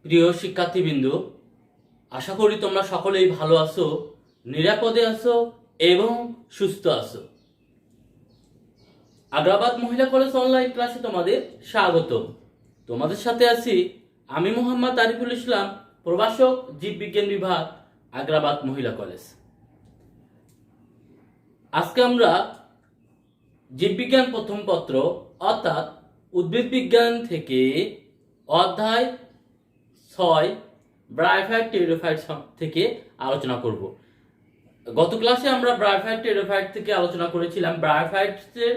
প্রিয় শিক্ষার্থীবৃন্দ, আশা করি তোমরা সকলেই ভালো আছো, নিরাপদে আছো এবং সুস্থ আছো। আগ্রাবাদ মহিলা কলেজ অনলাইন ক্লাসে তোমাদের স্বাগত। তোমাদের সাথে আছি আমি মোহাম্মদ আরিফুল ইসলাম, প্রভাষক, জীববিজ্ঞান বিভাগ, আগ্রাবাদ মহিলা কলেজ। আজকে আমরা জীববিজ্ঞান প্রথম পত্র অর্থাৎ উদ্ভিদ বিজ্ঞান থেকে অধ্যায় 6 ব্রায়োফাইট টেরিডোফাইট থেকে আলোচনা করব। গত ক্লাসে আমরা ব্রায়োফাইট টেরিডোফাইট থেকে আলোচনা করেছিলাম, ব্রায়োফাইটসের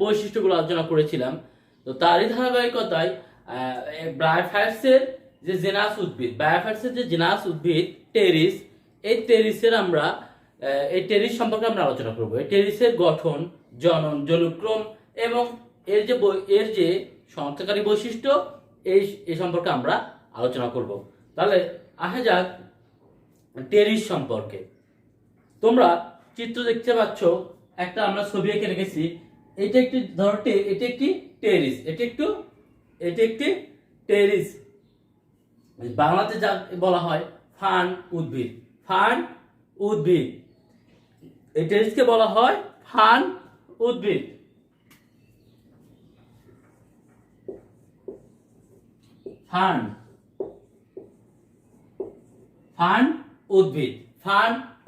বৈশিষ্ট্যগুলো আলোচনা করেছিলাম। তো তারই ধারাবাহিকতায় ব্রায়োফাইটসের যে জেনাস উদ্ভিদ টেরিস, এই টেরিস সম্পর্কে আমরা আলোচনা করব। এই টেরিসের গঠন, জনন, জনুক্রম এবং এর যে শনাক্তকারী বৈশিষ্ট্য এই সম্পর্কে আমরা আলোচনা করব। তাহলে আসা যাক টেরিস সম্পর্কে। তোমরা চিত্র দেখতে পাচ্ছ, একটা আমরা ছবি এঁকে রেখেছি। এটা একটি এটা একটি টেরিস, এটা একটি টেরিস। বাংলাতে যা বলা হয় ফার্ন উদ্ভিদ। এই টেরিসকে বলা হয় ফার্ন উদ্ভিদ। ফার্ন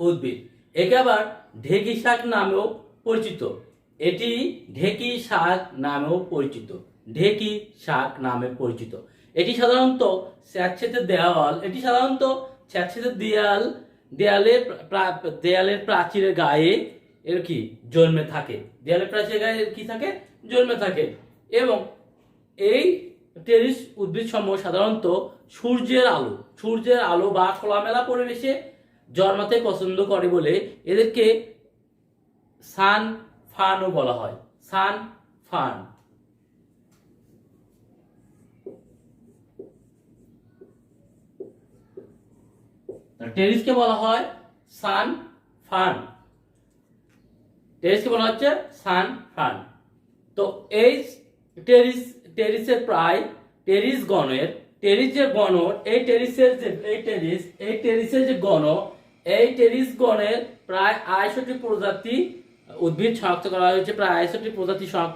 উদ্ভিদ। একে আবার ঢেকি শাক নামেও পরিচিত। এটি ঢেকি শাক নামে পরিচিত। এটি সাধারণত স্যাঁতসেঁতে দেয়ালের প্রাচীরের গায়ে এর কি জন্মে থাকে। জন্মে থাকে এবং এই টেরিস উদ্ভিদ সমূহ সাধারণত সূর্যের আলো বা খোলামেলা পরিবেশে জন্মাতে পছন্দ করে বলে এদেরকে সান ফার্নও বলা হয়। টেরিসকে বলা হয় সান ফার্ন। তো এই টেরিসের প্রায় টেরিস গণের প্রায় 68 প্রজাতি উদ্ভিদ শনাক্ত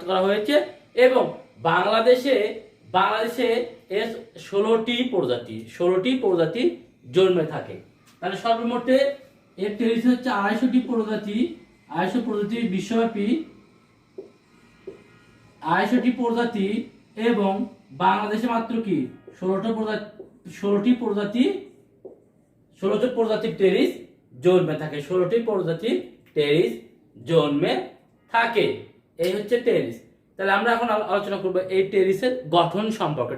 করা হয়েছে এবং বাংলাদেশে এর 16টি প্রজাতি জন্মে থাকে। তাহলে সর্বমোটে এর টেরিস হচ্ছে 250 প্রজাতি বিশ্বব্যাপী, 250 প্রজাতি এবং বাংলাদেশে মাত্র কি 16টি প্রজাতির টেরিস জন্মে থাকে। এই হচ্ছে টেরিস। তাহলে আমরা এখন আলোচনা করব এই টেরিসের গঠন সম্পর্কে।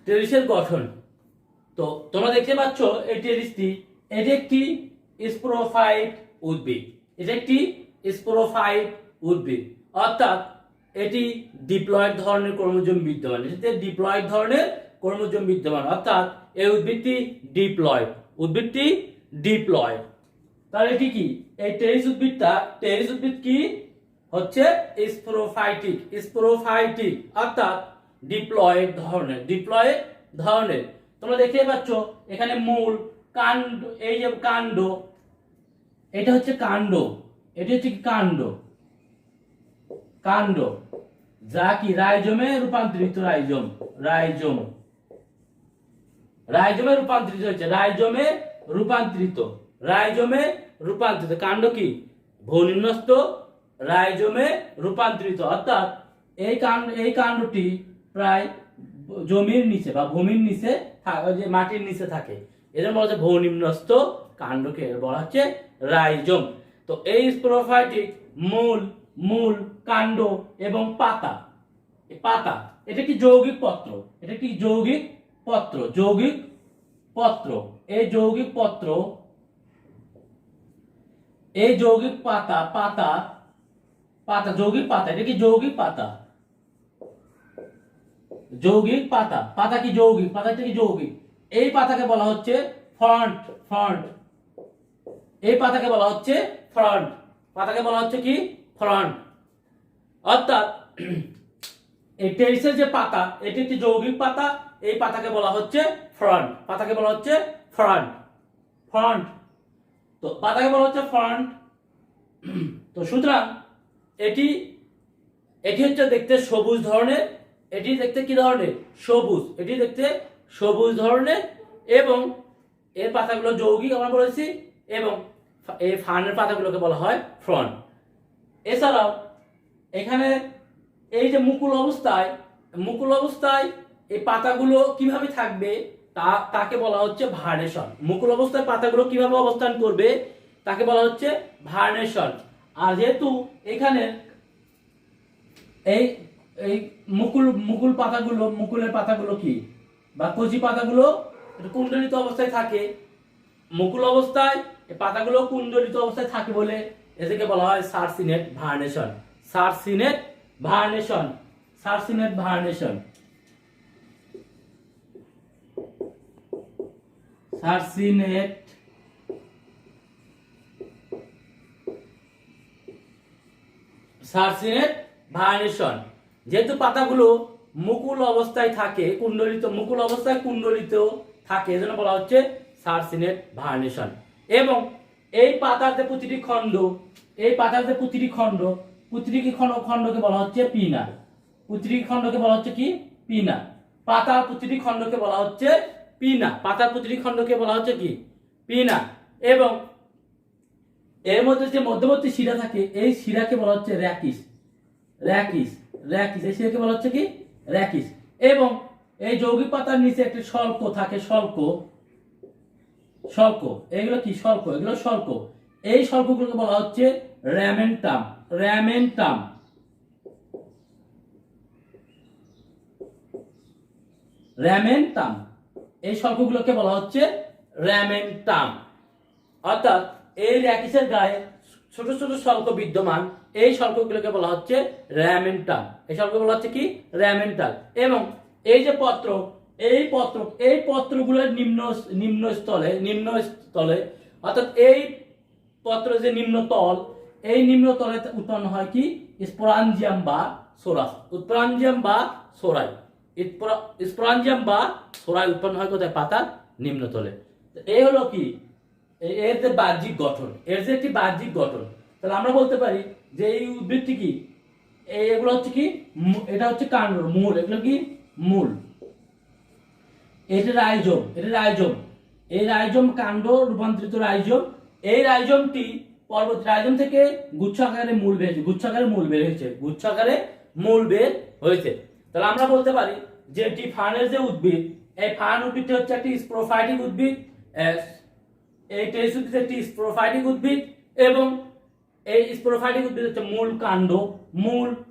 টেরিসের গঠন, তো তোমরা দেখতে পাচ্ছ এই টেরিসটি, এটি একটি স্পোরোফাইট উদ্ভিদ। অর্থাৎ এটি ডিপ্লয়েড ধরনের ক্রোমোজোম বিদ্যমান। অর্থাৎ এই উদ্ভিদটি ডিপ্লয়েড। তাহলে এটি কি, এই টেরিস উদ্ভিদ কি হচ্ছে স্পোরোফাইটিক অর্থাৎ ডিপ্লয়েড ধরনের। তোমরা দেখতে পাচ্ছ এখানে মূল, কাণ্ড, এই যে কাণ্ড, এটা হচ্ছে কাণ্ড, যা কি রাইজোমে রূপান্তরিত কাণ্ড কি ভূনিম্নস্থ রাইজোমে রূপান্তরিত। অর্থাৎ এই কাণ্ডটি প্রায় জমির নিচে বা ভূমির নিচে, যে মাটির নিচে থাকে, এদের বলা হচ্ছে ভূনিম্নস্থ কাণ্ডকে বলা হচ্ছে রাইজোম। তো এই স্পোরোফাইটিক মূল, কাণ্ড এবং পাতা, এটা একটি যৌগিক পত্র। এই যৌগিক পাতা, এটা কি যৌগিক পাতা। পাতা কি যৌগিক? এই পাতাকে বলা হচ্ছে ফ্রন্ট। ফ্রন্ট, এই পাতাকে বলা হচ্ছে ফ্রন্ট। পাতাকে বলা হচ্ছে কি? ফ্রন্ট। অর্থাৎ এই টেরিসের যে পাতা, এটি একটি যৌগিক পাতা। এই পাতাকে বলা হচ্ছে ফ্রন্ট। পাতাকে বলা হচ্ছে ফ্রন্ট। ফ্রন্ট, তো পাতাকে বলা হচ্ছে ফ্রন্ট। তো সুতরাং এটি এটি হচ্ছে দেখতে সবুজ ধরনের। এটি দেখতে কি ধরনের? সবুজ। এটি দেখতে সবুজ ধরনের এবং এর পাতাগুলো যৌগিক আমরা বলেছি, এবং এই ফার্নের পাতাগুলোকে বলা হয় ফ্রন্ট। এছাড়াও এখানে এই যে মুকুল অবস্থায় এই পাতাগুলো কিভাবে থাকবে তাকে বলা হচ্ছে ভার্নেশন। মুকুল অবস্থায় পাতাগুলো কিভাবে অবস্থান করবে তাকে বলা হচ্ছে ভার্নেশন। আর যেহেতু এখানে এই এই মুকুলের পাতাগুলো কি বা কচি পাতাগুলো কুণ্ডলিত অবস্থায় থাকে, মুকুল অবস্থায় এই পাতাগুলো কুণ্ডলিত অবস্থায় থাকে বলে এদেরকে বলা হয় সারসিনেট ভার্নেশন। সারসিনেট ভার্নেশন। সারসিনেট ভার্নেশন। সারসিনেট সারসিনেট ভার্নেশন। যেহেতু পাতাগুলো মুকুল অবস্থায় থাকে, মুকুল অবস্থায় কুণ্ডলিত থাকে, এজন্য বলা হচ্ছে সারসিনেট ভার্নেশন। এবং এই পাতার যে প্রতিটি খণ্ডকে বলা হচ্ছে পিনা। প্রতিটি খণ্ডকে বলা হচ্ছে কি? পিনা। পাতার প্রতিটি খণ্ডকে বলা হচ্ছে পিনা। পাতার প্রতিটি খণ্ডকে বলা হচ্ছে কি? পিনা। এবং এর মধ্যে যে মধ্যবর্তী শিরা থাকে, এই শিরাকে বলা হচ্ছে র্যাকিস। র্যাকিস। র্যাকিস, এই শিরাকে বলা হচ্ছে কি? র্যাকিস। এবং এই যৌগিক পাতার নিচে একটি শল্ক থাকে। শল্ক, এগুলো কি? শল্ক। এগুলো শল্ক। এই শল্কগুলোকে বলা হচ্ছে র্যামেন্টাম। র্যামেন্টাম। র্যামেন্টাম। এই শল্কগুলোকে বলা হচ্ছে র্যামেন্টাম। অর্থাৎ এই র্যাকিসের গায়ে ছোট ছোট শল্ক বিদ্যমান, এই শল্কগুলোকে বলা হচ্ছে র্যামেন্টাম। এই শল্ক বলা হচ্ছে কি? র্যামেন্টাল। এবং এই যে এই পত্রগুলোর নিম্ন স্থলে অর্থাৎ এই পত্র যে নিম্নতল, এই নিম্নতলে উৎপন্ন হয় কি? স্পোরাঞ্জিয়াম বা সোরাস। স্পোরাঞ্জিয়াম বা সোরাই। স্পোরাঞ্জিয়াম বা সোরাই উৎপন্ন হয় কোথায়? পাতার নিম্নতলে। এই হলো কি? এর যে বাহ্যিক গঠন, এর যে একটি বাহ্যিক গঠন। তাহলে আমরা বলতে পারি যে এই উদ্ভিদটি কি? এগুলো হচ্ছে কি? এটা হচ্ছে কাণ্ড, মূল। এগুলো কি? মূল। এটা রাইজোম। এই রাইজোম কাণ্ড রূপান্তরিত রাইজোম। এই রাইজোমটি পরবর্তী রাইজোম থেকে গুচ্ছাকারে মূল বের হয়েছে। তাহলে আমরা বলতে পারি যে এটি ফার্নের যে উদ্ভিদ, এই ফার্ন উদ্ভিদটি হচ্ছে একটি স্পোরোফাইটিক উদ্ভিদ। এই টেরিস উদ্ভিদ একটি স্পোরোফাইটিক উদ্ভিদ এবং এই স্পোরোফাইটিক উদ্ভিদ হচ্ছে মূল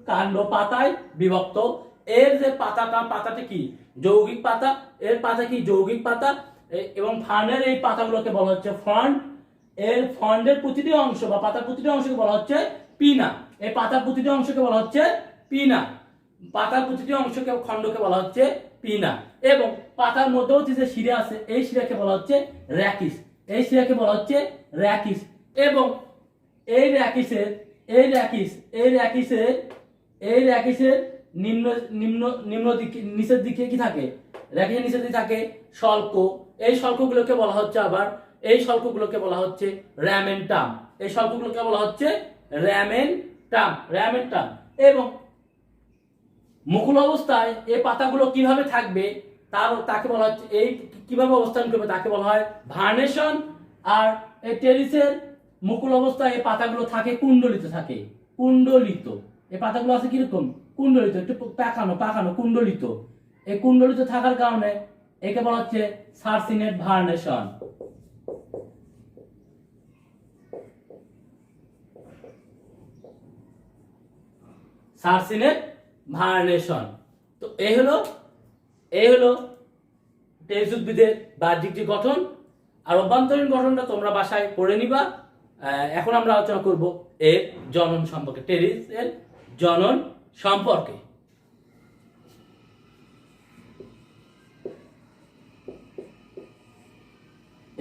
কাণ্ড পাতায় বিভক্ত। এর যে পাতাটি কি? যৌগিক পাতা। এর পাতা কি? যৌগিক পাতা। এবং ফার্নের এই পাতাগুলোকে বলা হচ্ছে ফ্রন্ট। এর ফ্রন্টের প্রতিটি অংশ বা পাতার প্রতিটি অংশকে বলা হচ্ছে পিনা। এই পাতার প্রতিটি অংশকে বলা হচ্ছে পিনা। পাতার প্রতিটি অংশকে খণ্ডকে বলা হচ্ছে পিনা। এবং পাতার মধ্যবর্তী যে শিরা আছে, এই শিরাকে বলা হচ্ছে র্যাকিস। এই শিরাকে বলা হচ্ছে র্যাকিস। এবং এই র্যাকিসের নিচের দিকে কি থাকে? র্যাকিসের নিচের দিকে থাকে শল্ক। এই শল্কগুলোকে বলা হচ্ছে র্যামেন্টাম। এই শল্কগুলোকে বলা হচ্ছে র্যামেন্টাম। এবং মুকুল অবস্থায় এই পাতাগুলো কিভাবে থাকবে তাকে বলা হচ্ছে, এই কিভাবে অবস্থান করবে তাকে বলা হয় ভার্নেশন। আর এই টেরিসের মুকুল অবস্থায় এই পাতাগুলো থাকে কুণ্ডলিত। এই পাতাগুলো আছে কিরকম? কুণ্ডলিত, একটু পাকানো কুণ্ডলিত। এই কুণ্ডলিত থাকার কারণে একে বলা হচ্ছে সারসিনেট ভার্নেশন। সারসিনেট ভার্নেশন। তো এই হলো টেরিস উদ্ভিদের বাহ্যিক যে গঠন। আর অভ্যন্তরীণ গঠনটা তোমরা বাসায় পড়ে নিবা। এখন আমরা আলোচনা করব এর জনন সম্পর্কে, টেরিসের জনন সম্পর্কে।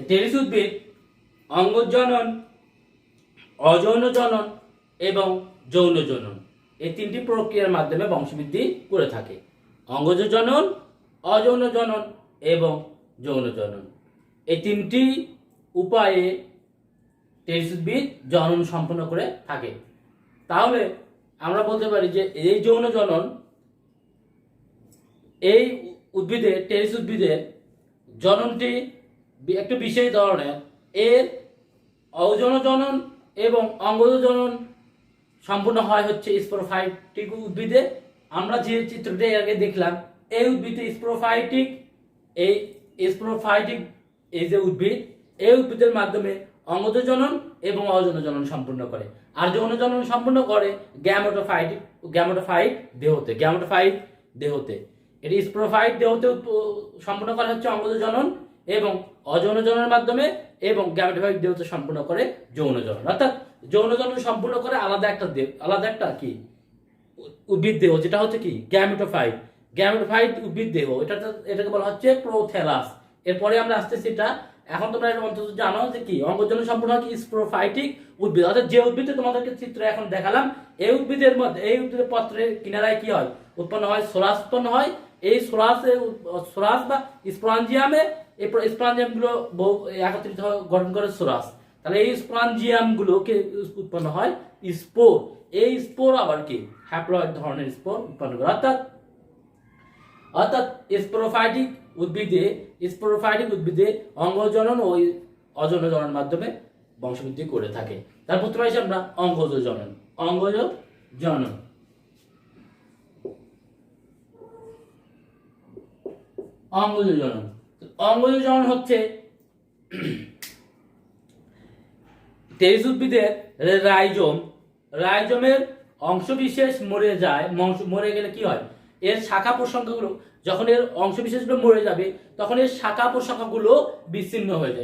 টেরিস উদ্ভিদ অঙ্গজনন, অযৌন জনন এবং যৌন জনন এই তিনটি প্রক্রিয়ার মাধ্যমে বংশবৃদ্ধি করে থাকে। অঙ্গজ জনন, অযৌন জনন এবং যৌন জনন এই তিনটি উপায়ে টেরিস উদ্ভিদ জনন সম্পন্ন করে থাকে। তাহলে আমরা বলতে পারি যে এই যৌন জনন, এই উদ্ভিদের টেরিস উদ্ভিদের জননটি একটু বিশেষ ধরনের। এর অযৌন জনন এবং অঙ্গজ জনন সম্পূর্ণ হয় হচ্ছে স্পোরোফাইটিক উদ্ভিদে। আমরা যে চিত্রটি আগে দেখলাম, এই উদ্ভিদে স্পোরোফাইটিক, এই স্পোরোফাইটিক এই যে উদ্ভিদ, এই উদ্ভিদের মাধ্যমে অঙ্গজ জনন এবং অযৌন জনন সম্পূর্ণ করে। আর যৌন জনন সম্পূর্ণ করে গ্যামেটোফাইট দেহতে। এটি স্পোরোফাইট দেহতে সম্পূর্ণ করা হচ্ছে অঙ্গজ জনন এবং অযৌন জননের মাধ্যমে, এবং গ্যামেটোফাইট দেহতে সম্পূর্ণ করে যৌন জনন। অর্থাৎ যৌন জনন সম্পূর্ণ করে আলাদা একটা কি উদ্ভিদ দেহ, যেটা হচ্ছে কি গ্যামেটোফাইট উদ্ভিদ দেহ, এটাকে বলা হচ্ছে প্রোথ্যালাস। এরপরে আমরা আসতেছি এটা। এখন তোমরা এটা অন্তত জানো যে কি অঙ্গজনন সম্পূর্ণ হয় কি স্পোরোফাইটিক উদ্ভিদ। অর্থাৎ যে উদ্ভিদে তোমাদেরকে চিত্র এখন দেখালাম, এই উদ্ভিদের পত্রের কিনারায় কি হয় উৎপন্ন হয়, সোরাস উৎপন্ন হয়। এই সোরাস বা স্পোরাঞ্জিয়ামে, এই স্পোরাঞ্জিয়াম গুলো একত্রিত গঠন করে সোরাস। তাহলে এই স্পোরাঞ্জিয়াম গুলোকে উৎপন্ন হয় স্পোর। এই স্পোর আবার কি হ্যাপ্লয়েড ধরনের স্পোর উৎপন্ন করে। অর্থাৎ স্পোরোফাইটিক উদ্ভিদে অঙ্গজনন ও অযৌন জননের মাধ্যমে বংশবৃদ্ধি করে থাকে। তার প্রথমে আসি আমরা অঙ্গজ জনন। অঙ্গজ জনন হচ্ছে টেরিস উদ্ভিদের রাইজোমের অংশবিশেষ মরে গেলে কি হয়, এর শাখা প্রশাখাগুলো, যখন এর অংশবিশেষগুলো মরে যাবে তখন এর শাখা প্রশাখাগুলো বিচ্ছিন্ন হয়ে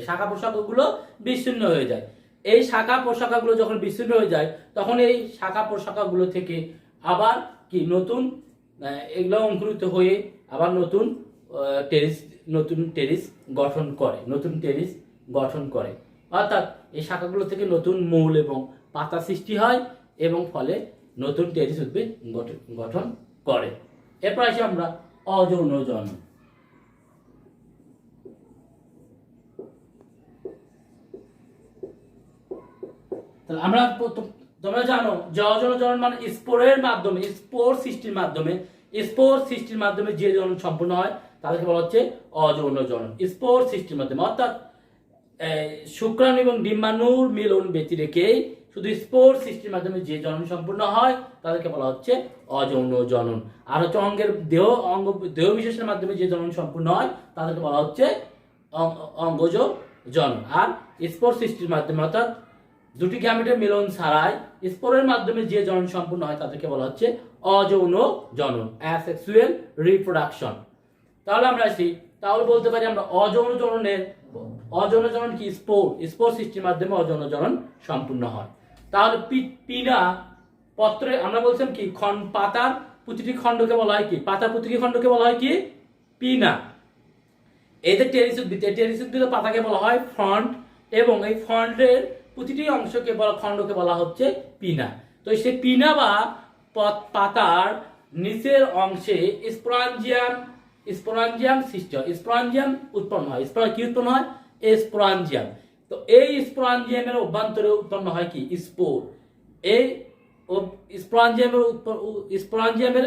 যায়। এই শাখা প্রশাখাগুলো যখন বিচ্ছিন্ন হয়ে যায় তখন এই শাখা প্রশাখাগুলো থেকে আবার কি নতুন এগুলো অঙ্কুরিত হয়ে আবার নতুন টেরিস গঠন করে। অর্থাৎ এই শাখাগুলো থেকে নতুন মূল এবং পাতা সৃষ্টি হয় এবং ফলে নতুন টেরিস উদ্ভিদ গঠন করে। এরপর আসি আমরা অযৌন জনন। আমরা তোমরা জানো যে অযৌন জনন মানে স্পোর সৃষ্টির মাধ্যমে যে জনন সম্পূর্ণ হয় তাদেরকে বলা হচ্ছে অযৌন জনন। স্পোর সৃষ্টির মাধ্যমে, অর্থাৎ শুক্রাণু এবং ডিম্বাণুর মিলন ব্যতি রেখেই শুধু স্পোর সৃষ্টির মাধ্যমে যে জনন সম্পূর্ণ হয় তাদেরকে বলা হচ্ছে অযৌন জনন। আর হচ্ছে দেহ বিশেষের মাধ্যমে যে জনন সম্পূর্ণ হয় তাদেরকে বলা হচ্ছে অঙ্গজ জনন। আর স্পোর সৃষ্টির মাধ্যমে, অর্থাৎ দুটি গ্যামেটের মিলন ছাড়াই স্পোরের মাধ্যমে যে জনন সম্পূর্ণ হয় তাদেরকে বলা হচ্ছে অযৌন জনন, অ্যাসেক্সুয়াল রিপ্রোডাকশন। তাহলে আমরা আসি, তাহলে বলতে পারি আমরা অযৌন জনন কি স্পোর সৃষ্টির মাধ্যমে অযৌন জনন সম্পূর্ণ হয়। তাহলে পিনা পত্রে আমরা বলছিলাম কি পাতার প্রতিটি খণ্ডকে বলা হয় কি, পাতার প্রতিটি খণ্ডকে বলা হয় কি পিনা। এই যে টেরিস উদ্ভিদের পাতাকে বলা হয় ফ্রন্ট, এবং এই ফ্রন্টের প্রতিটি খণ্ডকে বলা হচ্ছে পিনা। তো সেই পিনা বা পাতার নিচের অংশে স্পোরাঞ্জিয়াম সৃষ্টি হয়, স্পোরাঞ্জিয়াম উৎপন্ন হয়। কি উৎপন্ন হয়? স্পোরাঞ্জিয়াম। তো এই স্পোরাঞ্জিয়ামের অভ্যন্তরে উৎপন্ন হয় কি স্পোর। এই স্পোরাঞ্জিয়ামের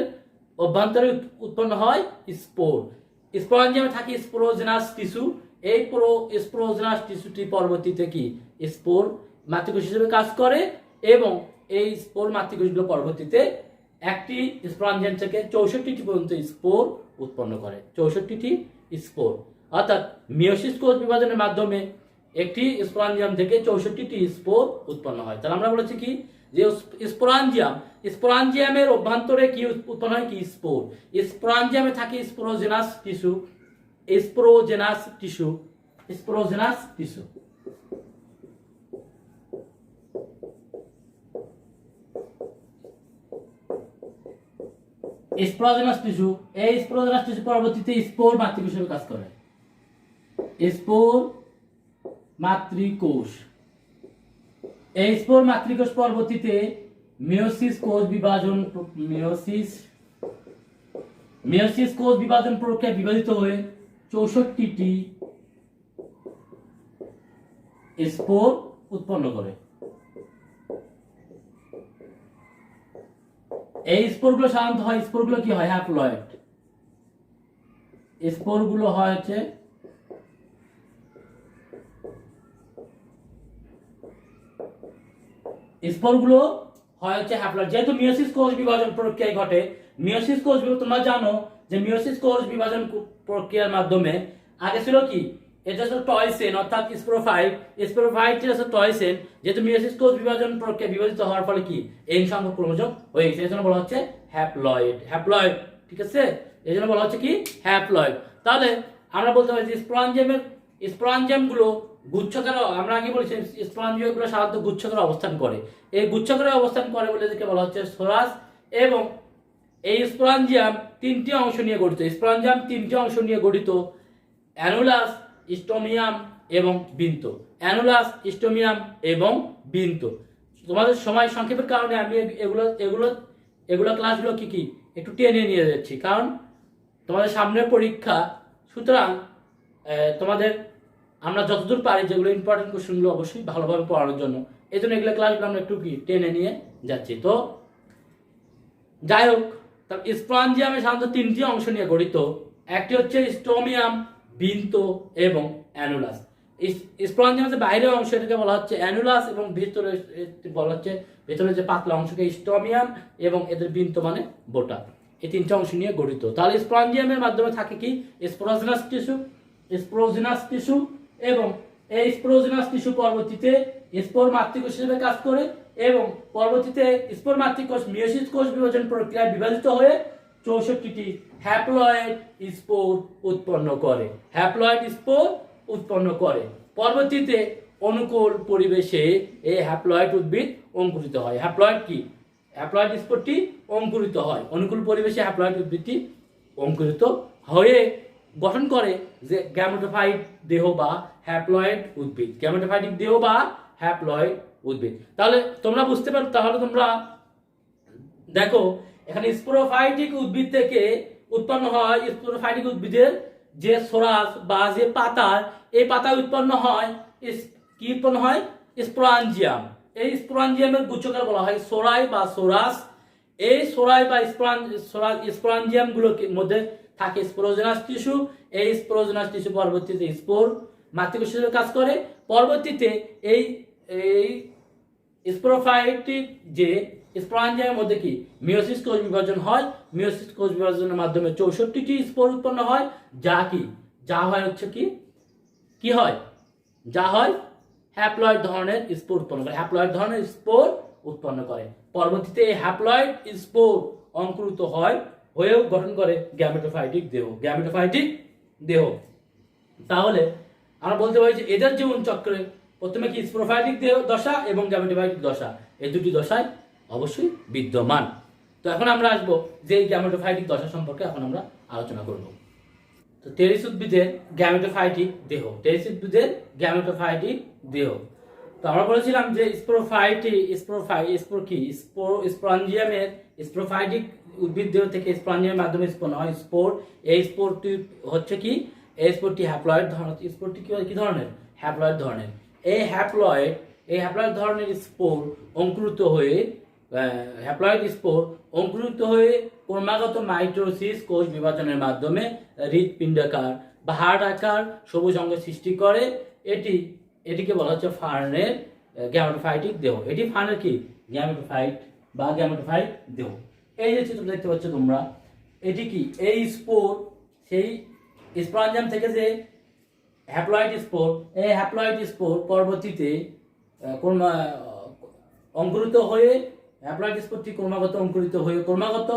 অভ্যন্তরে উৎপন্ন হয় স্পোর। স্পোরাঞ্জিয়ামে থাকে স্পোরোজেনাস টিস্যু। এই স্পোরোজেনাস টিস্যুটি পরবর্তীতে কি স্পোর মাতৃকোষ হিসেবে কাজ করে, এবং এই স্পোর মাতৃকোষগুলো পরবর্তীতে একটি স্পোরাঞ্জিয়াম থেকে 64টি পর্যন্ত স্পোর উৎপন্ন করে। 64টি স্পোর, অর্থাৎ মিয়োসিস কোষ বিভাজনের মাধ্যমে একটি স্পোরাঞ্জিয়াম থেকে 64টি স্পোর উৎপন্ন হয়। তাহলে আমরা বলেছি কি যে স্পোরাঞ্জিয়ামের অভ্যন্তরে কি উৎপন্ন হয় কি স্পোর। স্পোরাঞ্জিয়ামে থাকে স্পোরোজেনাস টিস্যু। স্পোরোজেনাস টিস্যু এই স্পোরোজেনাস টিস্যু পরবর্তীতে স্পোর মাতৃকোষ হিসেবে কাজ করে। স্পোর মাতৃকোষ। এই স্পোর মাতৃকোষ পরবর্তীতে মেয়োসিস কোষ বিভাজন মেয়োসিস কোষ বিভাজন প্রক্রিয়ায় বিভাজিত হয়ে 64টি স্পোর উৎপন্ন করে। এই স্পোরগুলো সাধারণত হয়, স্পোরগুলো কি হয়? হ্যাপ্লয়েড। স্পোরগুলো হয় হচ্ছে স্পোরগুলো হয় হচ্ছে হ্যাপ্লয়েড। যেহেতু মিয়োসিস কোষ বিভাজন প্রক্রিয়ায় ঘটে, মিয়োসিস কোষ বিভাজন তোমরা জানো যে মিয়োসিস কোষ বিভাজন প্রক্রিয়ার মাধ্যমে আগে ছিল কি, এটা ছিল টয়সেন অর্থাৎ স্পোরোফাইট, স্পোরোফাইট ছিল টয়সেন। যেহেতু মিয়োসিস কোষ বিভাজন প্রক্রিয়া বিভাজিত হওয়ার ফলে কি এন সংখ্যক ক্রোমোজোম হয়ে গেছে, এজন্য বলা হচ্ছে হ্যাপ্লয়েড। হ্যাপ্লয়েড, ঠিক আছে, এজন্য বলা হচ্ছে কি হ্যাপ্লয়েড। তাহলে আমরা বলতে পারি যে স্পোরাঞ্জিয়ামগুলো গুচ্ছাকারে, আমরা আগে বলেছি স্পোরাঞ্জিয়ামগুলো সাধারণত গুচ্ছাকারে অবস্থান করে। এই গুচ্ছাকারে অবস্থান করে বলে এদেরকে বলা হচ্ছে সোরাস। এবং এই স্পোরাঞ্জিয়াম তিনটি অংশ নিয়ে গঠিত। স্পোরাঞ্জিয়াম তিনটি অংশ নিয়ে গঠিত: অ্যানুলাস, স্টোমিয়াম এবং বৃন্ত। অ্যানুলাস, স্টোমিয়াম এবং বৃন্ত। তোমাদের সময় সংক্ষেপের কারণে আমি এগুলো ক্লাসগুলো কি একটু টেনে নিয়ে যাচ্ছি, কারণ তোমাদের সামনের পরীক্ষা, সুতরাং তোমাদের আমরা যতদূর পারি যেগুলো ইম্পর্টেন্ট কোশ্চেনগুলো অবশ্যই ভালোভাবে পড়ানোর জন্য, এই জন্য এগুলো ক্লাসগুলো আমরা একটু টেনে নিয়ে যাচ্ছি। তো যাই হোক, স্পোরাঞ্জিয়ামে সাধারণত তিনটি অংশ নিয়ে গঠিত। একটি হচ্ছে স্টোমিয়াম, বৃন্ত এবং অ্যানুলাস। স্পোরাঞ্জিয়ামের বাইরের অংশ এটাকে বলা হচ্ছে অ্যানুলাস, এবং ভিতরে বলা হচ্ছে ভেতরে যে পাতলা অংশকে স্টোমিয়াম, এবং এদের বৃন্ত মানে বোটা। এই তিনটা অংশ নিয়ে গঠিত। তাহলে স্পোরাঞ্জিয়ামের মাধ্যমে থাকে কি স্পোরোজেনাস টিস্যু, এবং এই স্পোরোজেনাস টিস্যু পরবর্তীতে স্পোর মাতৃকোষ হিসেবে কাজ করে, এবং পরবর্তীতে স্পোর মাতৃকোষ মিয়োসিস কোষ বিভাজন প্রক্রিয়ায় বিভাজিত হয়ে 64টি হ্যাপ্লয়েড স্পোর উৎপন্ন করে। হ্যাপ্লয়েড স্পোর উৎপন্ন করে। পরবর্তীতে অনুকূল পরিবেশে এই হ্যাপ্লয়েড উদ্ভিদ অঙ্কুরিত হয়। হ্যাপ্লয়েড কি? হ্যাপ্লয়েড স্পোরটি অঙ্কুরিত হয়। অনুকূল পরিবেশে হ্যাপ্লয়েড উদ্ভিদটি অঙ্কুরিত হয়ে গঠন করে যে গ্যামেটোফাইট দেহ বা হ্যাপ্লয়েড উদ্ভিদ। গ্যামেটোফাইটিক দেহ বা হ্যাপ্লয়েড উদ্ভিদ। তাহলে তোমরা বুঝতে পারো, তাহলে তোমরা দেখো এখানে স্পোরোফাইটিক উদ্ভিদ থেকে উৎপন্ন হয়, স্পোরোফাইটিক উদ্ভিদের যে সোরাস বা যে পাতার, এই পাতা উৎপন্ন হয় কি উৎপন্ন হয়? স্পোরাঞ্জিয়াম। এই স্পোরাঞ্জিয়ামের গুচ্ছকার বলা হয় সোরাই বা সোরাস। এই সোরাই বা স্পোরাঞ্জিয়াম গুলোর মধ্যে থাকে স্পোরোজেনাস টিস্যু। এই স্পোরোজেনাস টিস্যু পরবর্তীতে স্পোর মাতৃকোষ হিসেবে কাজ করে। পরবর্তীতে এই স্পোরোফাইটিক যে স্পোরাঞ্জিয়ামের মধ্যে কি মিয়োসিস কোষ বিভাজন হয়। মিয়োসিস কোষ বিভাজনের মাধ্যমে 64টি স্পোর উৎপন্ন হয়, যা হয় হচ্ছে কি হয়? যা হয় হ্যাপ্লয়েড ধরনের স্পোর উৎপন্ন করে। হ্যাপ্লয়েড ধরনের স্পোর উৎপন্ন করে। পরবর্তীতে এই হ্যাপ্লয়েড স্পোর অঙ্কুরিত হয়েও গঠন করে গ্যামেটোফাইটিক দেহ। গ্যামেটোফাইটিক দেহ। তাহলে আমরা বলতে পারি যে এদের জীবন চক্রে প্রথমে কি স্পোরোফাইটিক দেহ দশা এবং গ্যামেটোফাইটিক দশা, এই দুটি দশায় অবশ্যই বিদ্যমান। তো এখন আমরা আসবো যে গ্যামেটোফাইটিক দশা সম্পর্কে এখন আমরা আলোচনা করব। তো টেরিস উদ্ভিদের গ্যামেটোফাইটিক দেহ। টেরিস উদ্ভিদের গ্যামেটোফাইটিক দেহ। তো আমরা বলেছিলাম যে স্পোরাঞ্জিয়ামের স্পোরোফাইটিক উদ্ভিদ দেহ থেকে স্পোরাঞ্জিয়ামের মাধ্যমে উৎপন্ন হয় স্পোর। এই স্পোরটি হচ্ছে কি? এই স্পোরটি হ্যাপ্লয়েড ধরনের। স্পোরটি কি ধরনের? হ্যাপ্লয়েড ধরনের। এই হ্যাপ্লয়েড ধরনের স্পোর অঙ্কুরিত হয়ে ক্রমাগত মাইটোসিস কোষ বিভাজনের মাধ্যমে হৃৎপিণ্ডাকার বা হার্ট আকার সবুজ অঙ্গ সৃষ্টি করে। এটিকে বলা হচ্ছে ফার্নের গ্যামেটোফাইটিক দেহ। এটি ফার্নের কি? গ্যামেটোফাইট বা গ্যামেটোফাইট দেহ। এই যে চিত্র দেখতে পাচ্ছ তোমরা, এটি কি? এই স্পোর সেই স্পোরাঞ্জিয়াম থেকে যে হ্যাপ্লয়েড স্পোর, এই হ্যাপ্লয়েড স্পোর পরবর্তীতে অঙ্কুরিত হয়ে হ্যাপ্লয়েড স্পোরটি ক্রমাগত অঙ্কুরিত হয়ে ক্রমাগত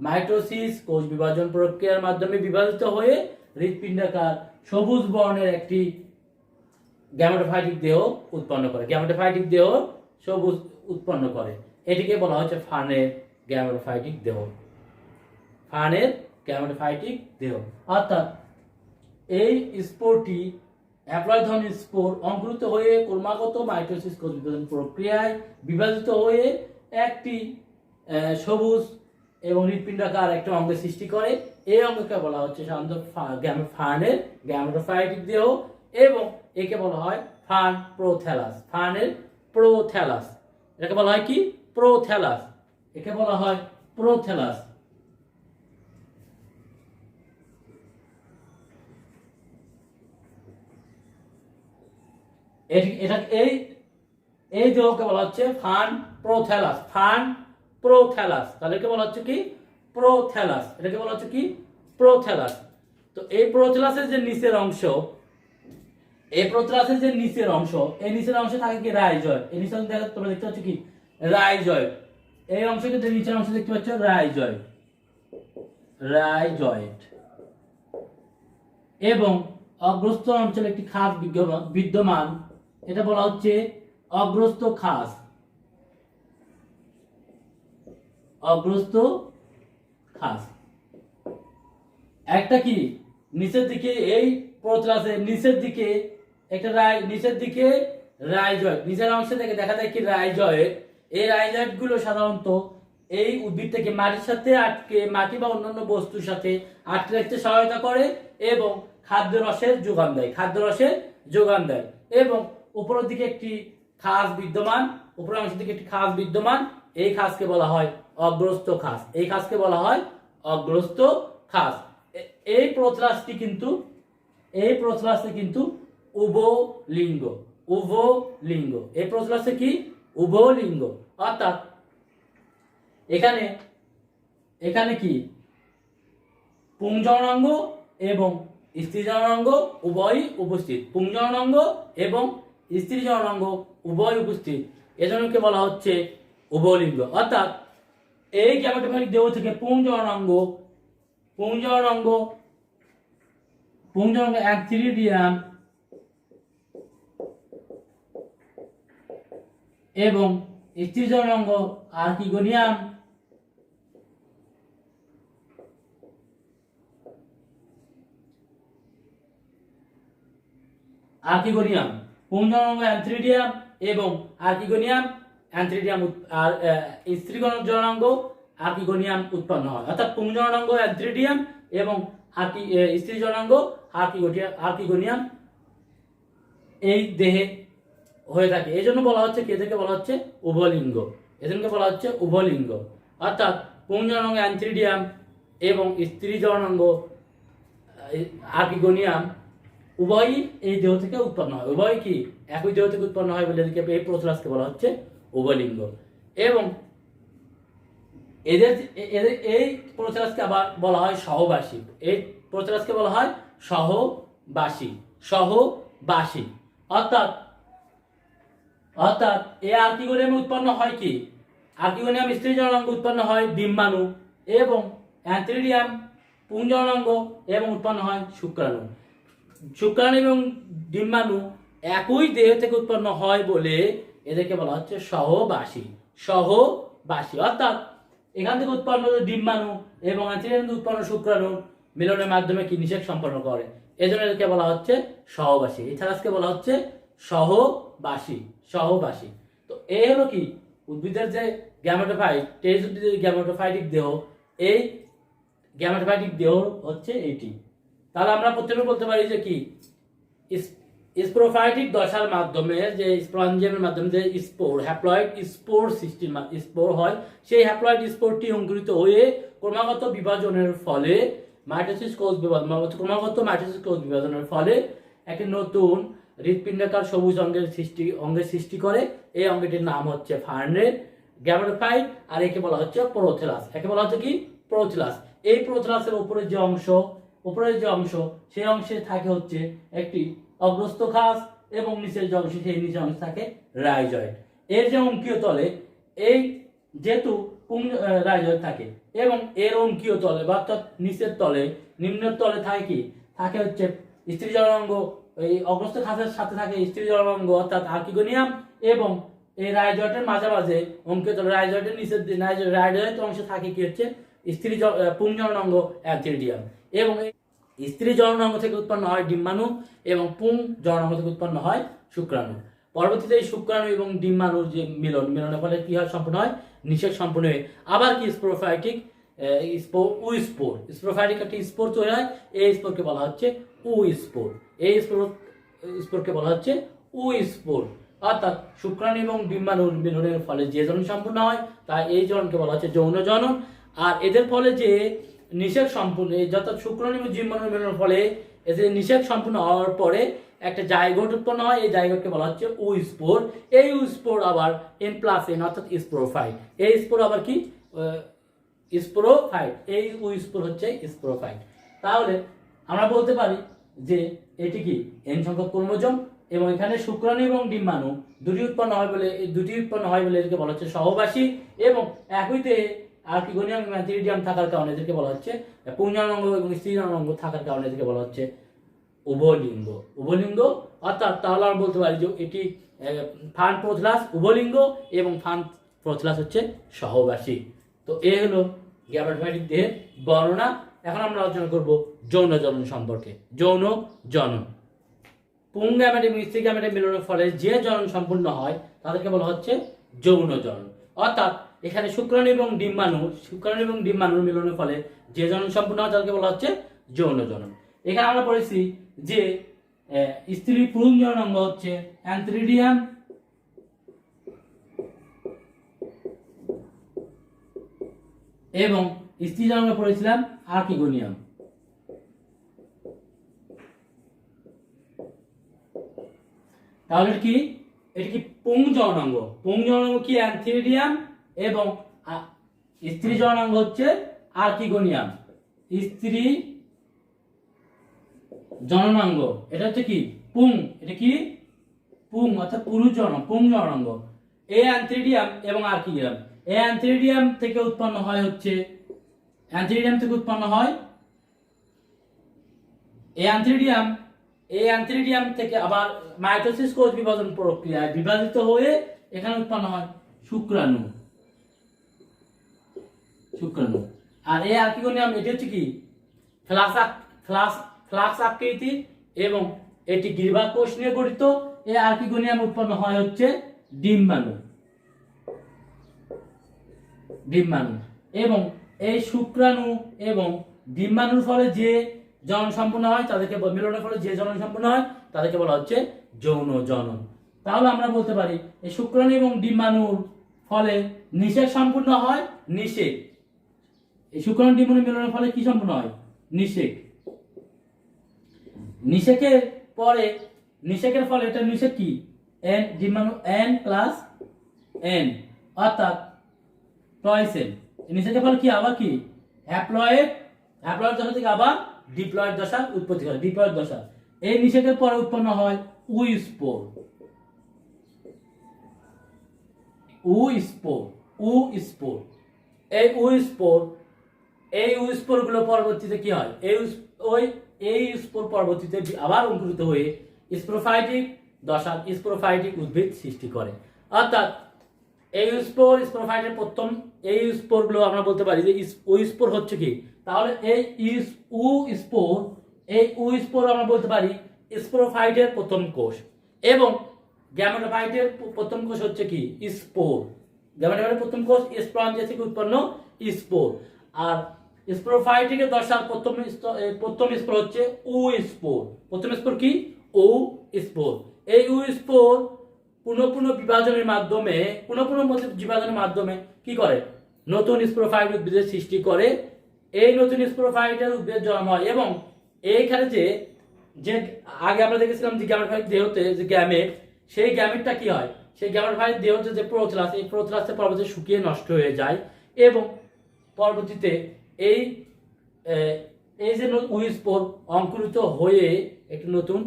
মাইটোসিস কোষ বিভাজন প্রক্রিয়ার মাধ্যমে বিভাজিত হয়ে হৃৎপিণ্ডাকার সবুজ বর্ণের একটি গ্যামেটোফাইটিক দেহ উৎপন্ন করে। গ্যামেটোফাইটিক দেহ সবুজ উৎপন্ন করে। এটিকে বলা হচ্ছে ফার্নের গ্যামেটোফাইটিক দেহ। ফার্নের গ্যামেটোফাইটিক দেহ। অর্থাৎ এই স্পোরটি হ্যাপ্লয়েড ধরনের স্পোর অঙ্কুরিত হয়ে ক্রমাগত মাইটোসিস কোষ বিভাজন প্রক্রিয়ায় বিভাজিত হয়ে একটি সবুজ এবং হৃৎপিণ্ডাকার একটা অঙ্গের সৃষ্টি করে। এই অঙ্গকে বলা হচ্ছে সাধারণত ফার্নের গ্যামেটোফাইটিক দেহ এবং একে বলা হয় ফার্ন প্রোথ্যালাস। ফার্নের প্রোথ্যালাস, এটাকে বলা হয় কি? প্রোথ্যালাস। একে বলা হয় প্রোথ্যালাস। এটা এই দেহকে বলা হচ্ছে ফার্ন প্রোথ্যালাস। ফার্ন প্রোথ্যালাস, তাহলে একে বলা হচ্ছে কি? প্রোথ্যালাস। এটাকে বলা হচ্ছে কি? প্রোথ্যালাস। তো এই প্রোথ্যালাসের যে নিচের অংশ, এই প্রোথ্যালাসের যে নিচের অংশ, এই নিচের অংশে থাকে কি? রাইজয়েড। এই নিচের অংশে তোমরা দেখতে পাচ্ছ কি? রাইজয়েড। এই অংশকে যে নিচের অংশ দেখতে পাচ্ছ রাইজয়েড, রাইজয়েড। এবং অগ্রস্ত অঞ্চলে একটি খাস বিদ্যমান, এটা বলা হচ্ছে অগ্রস্ত খাস। অগ্রস্ত খাস একটা কি? নিচের দিকে এই প্রোথ্যালাসের নিচের দিকে একটা নিচের দিকে রাইজয়েড, নিচের অংশ থেকে দেখা যায় কি? রাইজয়েড। এই রাইজয়েড গুলো সাধারণত এই উদ্ভিদ থেকে মাটির সাথে আটকে, মাটি বা অন্যান্য বস্তুর সাথে আটকে রাখতে সহায়তা করে এবং খাদ্য রসের যোগান দেয়, খাদ্য রসের যোগান দেয়। এবং উপরের দিকে একটি খাস বিদ্যমান, উপরের অংশের দিকে একটি খাস বিদ্যমান, এই খাসকে বলা হয় অগ্রস্ত খাস। এই খাসকে বলা হয় অগ্রস্ত খাস। এই প্রোথ্যালাসটি কিন্তু উভলিঙ্গ। উভলিঙ্গ। এই প্রোথ্যালাসে কি? উভলিঙ্গ। অর্থাৎ এখানে কি? পুংজননাঙ্গ এবং স্ত্রী জননাঙ্গ উভয়ই উপস্থিত। পুংজননাঙ্গ এবং স্ত্রী জননাঙ্গ উভয় উপস্থিত, এজন্যকে বলা হচ্ছে উভলিঙ্গ। অর্থাৎ এই গ্যামেটোফাইটিক দেহ থেকে পুংজননাঙ্গ অ্যান্থিরিডিয়াম এবং স্ত্রী জননাঙ্গ আর্কিগোনিয়াম পুংজননাঙ্গ অ্যান্থিরিডিয়াম এবং আর্কিগোনিয়াম, অ্যান্থিরিডিয়াম আর স্ত্রী জননাঙ্গ আর্কিগোনিয়াম উৎপন্ন হয়। অর্থাৎ পুংজননাঙ্গ অ্যান্থিরিডিয়াম এবং স্ত্রী জননাঙ্গ আর্কিগোনিয়াম এই দেহে হয়ে থাকে। এই জন্য বলা হচ্ছে, এদেরকে বলা হচ্ছে উভলিঙ্গ। এদেরকে বলা হচ্ছে উভলিঙ্গ। অর্থাৎ পুংজননাঙ্গ অ্যান্থিরিডিয়াম এবং স্ত্রী জননাঙ্গ আর্কিগোনিয়াম উভয়ই এই দেহ থেকে উৎপন্ন হয়। উভয় কি? একই দেহ থেকে উৎপন্ন হয় বলে এদেরকে, এই প্রোথ্যালাসকে বলা হচ্ছে উভলিঙ্গ। এবং এদের এই প্রোথ্যালাসকে আবার বলা হয় সহবাসী। এই প্রোথ্যালাসকে বলা হয় সহবাসী। অর্থাৎ এই আর্কিগোনিয়াম উৎপন্ন হয় কি? আর্কিগোনিয়াম স্ত্রী জননাঙ্গ উৎপন্ন হয় ডিম্বাণু এবং অ্যান্থিরিডিয়াম পুংজননাঙ্গ এবং উৎপন্ন হয় শুক্রাণু। শুক্রাণু এবং ডিম্বাণু একই দেহ থেকে উৎপন্ন হয় বলে এদেরকে বলা হচ্ছে সহবাসী। অর্থাৎ এখান থেকে উৎপন্ন ডিম্বাণু এবং অ্যান্থিরিডিয়াম থেকে উৎপন্ন শুক্রাণু মিলনের মাধ্যমে কি নিষেক সম্পন্ন করে, এজন্য এদেরকে বলা হচ্ছে সহবাসী। এই থ্যালাসকে বলা হচ্ছে সহবাসী। তো এই হলো কি? উদ্ভিদের যে গ্যামেটোফাইট, তেইশ উদ্ভিদের গ্যামেটোফাইটিক দেহ, এই গ্যামেটোফাইটিক দেহ হচ্ছে এইটি। তাহলে আমরা প্রথমে বলতে পারি যে কি? স্পোরোফাইটিক দশার মাধ্যমে যে স্পোরাঞ্জিয়ামের মাধ্যমে যে হ্যাপ্লয়েড স্পোর হয়, সেই হ্যাপ্লয়েড স্পোরটি অঙ্কুরিত হয়ে ক্রমাগত বিভাজনের ফলে ক্রমাগত মাইটোসিস কোষ বিভাজনের ফলে একটি নতুন হৃৎপিণ্ডাকার সবুজ অঙ্গের সৃষ্টি করে। এই অঙ্গটির নাম হচ্ছে ফার্নের গ্যামেটোফাইট, আর একে বলা হচ্ছে প্রোথ্যালাস। একে বলা হচ্ছে কি? প্রোথ্যালাস। এই প্রোথ্যালাসের উপরের যে অংশ সেই অংশে থাকে হচ্ছে একটি অগ্রস্ত খাস এবং নিচের যে অংশ, সেই নিচের অংশে থাকে রাইজয়েড। এর যে অঙ্কীয় তলে এই যেহেতু রাইজয়েড থাকে এবং এর অঙ্কীয় তলে বা অর্থাৎ নিচের তলে, নিম্নের তলে থাকে কি? থাকে হচ্ছে স্ত্রী জননাঙ্গ। এই অগ্রস্ত খাসের সাথে থাকে স্ত্রী জননাঙ্গ অর্থাৎ আর্কিগোনিয়াম এবং এই রাইজয়েডের মাঝে অঙ্কীয় তলে রাইজয়েডের নিচের রাইজয়েড অংশে থাকে কি হচ্ছে পুংজননাঙ্গ অ্যান্থিরিডিয়াম এবং স্ত্রী জননাঙ্গ থেকে উৎপন্ন হয় ডিম্বাণু এবং পুং জননাঙ্গ থেকে উৎপন্ন হয় শুক্রাণু। পরবর্তীতে এই শুক্রাণু এবং ডিম্বাণুর যে মিলনের ফলে কি হয়, সম্পূর্ণ হয় নিষেক সম্পূর্ণ হয়ে আবার কি স্পোরোফাইটিক স্পোর স্পোরোফাইটিক একটি স্পোর তৈরি হয়। এই স্পোরকে বলা হচ্ছে স্পোর। এই স্পোরকে বলা হচ্ছে স্পোর। অর্থাৎ শুক্রাণু এবং ডিম্বাণুর মিলনের ফলে যে জনন সম্পূর্ণ হয় তাই এই জননকে বলা হচ্ছে যৌন জনন। আর এদের ফলে যে নিষেক সম্পূর্ণ, অর্থাৎ শুক্রাণু এবং ডিম্বাণুর মিলনের ফলে এদের নিষেক সম্পূর্ণ হওয়ার পরে একটা জাইগোট উৎপন্ন হয়। এই জাইগোটকে বলা হচ্ছে স্পোর। এই স্পোর আবার N+N অর্থাৎ স্পোরোফাইট। এই স্পোর আবার কি স্পোরোফাইট। এই স্পোর হচ্ছে স্পোরোফাইট। তাহলে আমরা বলতে পারি যে এটি কি N সংখ্যক ক্রোমোজোম এবং এখানে শুক্রাণু এবং ডিম্বাণু দুটি উৎপন্ন হয় বলে এদেরকে বলা হচ্ছে সহবাসী এবং একইতে আর্কিগোনিয়াম এবং অ্যান্থিরিডিয়াম থাকার কারণে এদেরকে বলা হচ্ছে পুংজননাঙ্গ এবং স্ত্রীজননাঙ্গ থাকার কারণে এদেরকে বলা হচ্ছে উভলিঙ্গ। অর্থাৎ তাহলে আমরা বলতে পারি যে এটি ফান প্রোথলাস উভলিঙ্গ এবং ফান প্রোথলাস হচ্ছে সহবাসী। তো এ হলো গ্যামেটোফাইটিক দেহের বর্ণনা। এখন আমরা আলোচনা করব যৌন জনন সম্পর্কে। যৌন জনন পুং গ্যামেট এবং স্ত্রী গ্যামেটের মিলনের ফলে যে জনন সম্পূর্ণ হয় তাদেরকে বলা হচ্ছে যৌন জনন। অর্থাৎ এখানে শুক্রাণু এবং ডিম্বাণুর মিলনের ফলে যে জনন সম্পূর্ণ হয় তাদেরকে বলা হচ্ছে যৌন জনন। এখানে আমরা পড়েছি যে স্ত্রী পুং জননাঙ্গ হচ্ছে অ্যান্থিরিডিয়াম এবং স্ত্রী জননাঙ্গ পড়েছিলাম আর্কিগোনিয়াম। তাহলে কি এটি কি পুং জননাঙ্গ কি অ্যান্থিরিডিয়াম এবং স্ত্রী জননাঙ্গ হচ্ছে আর্কিগোনিয়াম। স্ত্রী জননাঙ্গ এটা হচ্ছে কি পুং, এটা কি পুং অর্থাৎ পুরুষ পুং জননাঙ্গ। এই অ্যান্থিরিডিয়াম এবং আর্কিগোনিয়াম এই অ্যান্থিরিডিয়াম থেকে উৎপন্ন হয় এই অ্যান্থিরিডিয়াম থেকে আবার মাইটোসিস কোষ বিভাজন প্রক্রিয়ায় বিভাজিত হয়ে এখানে উৎপন্ন হয় শুক্রাণু। আর এই আর্কিগোনিয়াম এটি হচ্ছে কি ফ্লাক্স আকৃতি এবং এটি গ্রীবা কোষ নিয়ে গঠিত। এই আর্কিগোনিয়াম উৎপন্ন হয় হচ্ছে ডিম্বাণু এবং এই শুক্রাণু এবং ডিম্বাণুর ফলে যে জনন সম্পূর্ণ হয় তাদেরকে মিলনের ফলে যে জনন সম্পূর্ণ হয় তাদেরকে বলা হচ্ছে যৌন জনন। তাহলে আমরা বলতে পারি এই শুক্রাণু এবং ডিম্বাণুর ফলে নিষেক সম্পূর্ণ হয়। এই শুক্রাণু ডিম্বাণু মিলনের ফলে কি সম্পূর্ণ হয়? নিষেকের ফলে এটা নিষেক কি ডিম্বাণু N+N অর্থাৎ টয়েসেন। নিষেকের ফলে কি আবার কি হ্যাপ্লয়েড দশা থেকে আবার ডিপ্লয়েড দশা উৎপত্তি করে। এই নিষেকের পরে উৎপন্ন হয় স্পোর। এই স্পোর গুলো পরবর্তীতে কি হয়, এই স্পোর পরবর্তীতে আবার অঙ্কুরিত হয়ে স্পোরোফাইটিক দশা স্পোরোফাইটিক উদ্ভিদ সৃষ্টি করে। অর্থাৎ এই স্পোরোফাইটের প্রথম এই স্পোর গুলো আমরা বলতে পারি যে স্পোর হচ্ছে কি, তাহলে এই স্পোর আমরা বলতে পারি স্পোরোফাইটের প্রথম কোষ এবং গ্যামেটোফাইটের প্রথম কোষ হচ্ছে কি স্পোর। গ্যামেটোফাইটের প্রথম কোষ স্পোরাঞ্জিয়া থেকে উৎপন্ন স্পোর। আর স্পোরোফাইটিকের দশার প্রথম স্পোর হচ্ছে স্পোর। প্রথম স্পোর কি স্পোর। এই স্পোর পুনঃ বিভাজনের মাধ্যমে কি করে নতুন স্পোরোফাইট উদ্ভিদের সৃষ্টি করে। এই নতুন স্পোরোফাইটের উদ্ভিদ জন্ম হয় এবং এইখানে যে আগে আমরা দেখেছিলাম যে গ্যামেটোফাইট দেহতে যে গ্যামেট, সেই গ্যামেটটা কি হয়, সেই গ্যামেটোফাইট দেহতে যে প্রোথলাস, এই প্রোথলাসে পরবর্তীতে শুকিয়ে নষ্ট হয়ে যায় এবং পরবর্তীতে এই যে স্পোর অঙ্কুরিত হয়ে একটি নতুন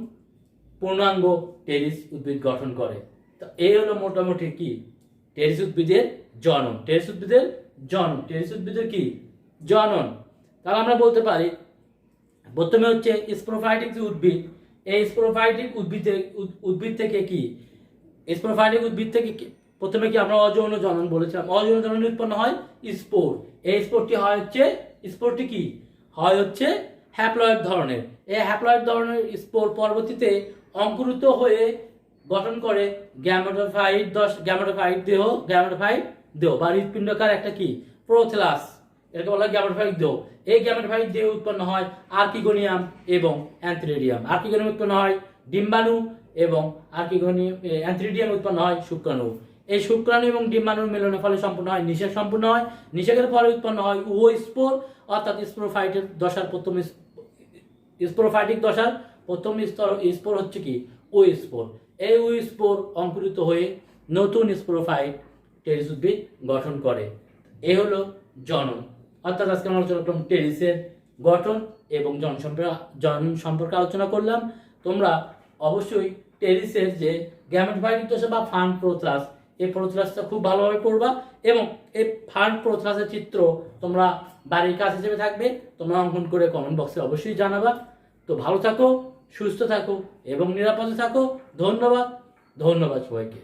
পূর্ণাঙ্গ টেরিস উদ্ভিদ গঠন করে। তো এই হলো মোটামুটি কি টেরিস উদ্ভিদের জনন। টেরিস উদ্ভিদের কি জনন। তাহলে আমরা বলতে পারি প্রথমে হচ্ছে স্পোরোফাইটিক যে উদ্ভিদ, এই স্পোরোফাইটিক উদ্ভিদ থেকে প্রথমে কি আমরা অযৌন জনন বলেছিলাম। অযৌন জনন উৎপন্ন হয় স্পোর। এই স্পোরটি হয় হচ্ছে হ্যাপ্লয়েড ধরনের। এই হ্যাপ্লয়েড ধরনের স্পোর পরবর্তীতে অঙ্কুরিত হয়ে গঠন করে গ্যামেটোফাইট দেহ বা হৃৎপিণ্ডকার একটা কি প্রোথেলাস, এটাকে বলা হয় গ্যামেটোফাইট দেহ। এই গ্যামেটোফাইট দেহ উৎপন্ন হয় আর্কিগোনিয়াম এবং অ্যান্থ্রিডিয়াম। আর্কিগোনিয়াম উৎপন্ন হয় ডিম্বাণু এবং অ্যান্থ্রিডিয়াম উৎপন্ন হয় শুক্রাণু। এই শুক্রাণু এবং ডিম্বাণুর মিলনের ফলে সম্পূর্ণ হয় নিষেক সম্পূর্ণ হয়। নিষেকের ফলে উৎপন্ন হয় স্পোর, অর্থাৎ স্পোরোফাইটিক দশার প্রথম স্পোর হচ্ছে কি স্পোর। এই স্পোর অঙ্কুরিত হয়ে নতুন স্পোরোফাইট টেরিস উদ্ভিদ গঠন করে। এই হলো জনন। অর্থাৎ আজকে আমরা আলোচনা করলাম টেরিসের গঠন এবং জনন সম্পর্কে আলোচনা করলাম। তোমরা অবশ্যই টেরিসের যে গ্যামেটোফাইটিক দশা বা ফান্ড প্রোথ্রাস, এই প্রোথ্রাসটা খুব ভালোভাবে পড়বা এবং এই ফান্ড প্রোথ্রাসের চিত্র তোমরা বাড়ির কাজ হিসেবে থাকবে, তোমরা অঙ্কন করে কমেন্ট বক্সে অবশ্যই জানাবা। তো ভালো থাকো, সুস্থ থাকো এবং নিরাপদে থাকো। ধন্যবাদ সবাইকে।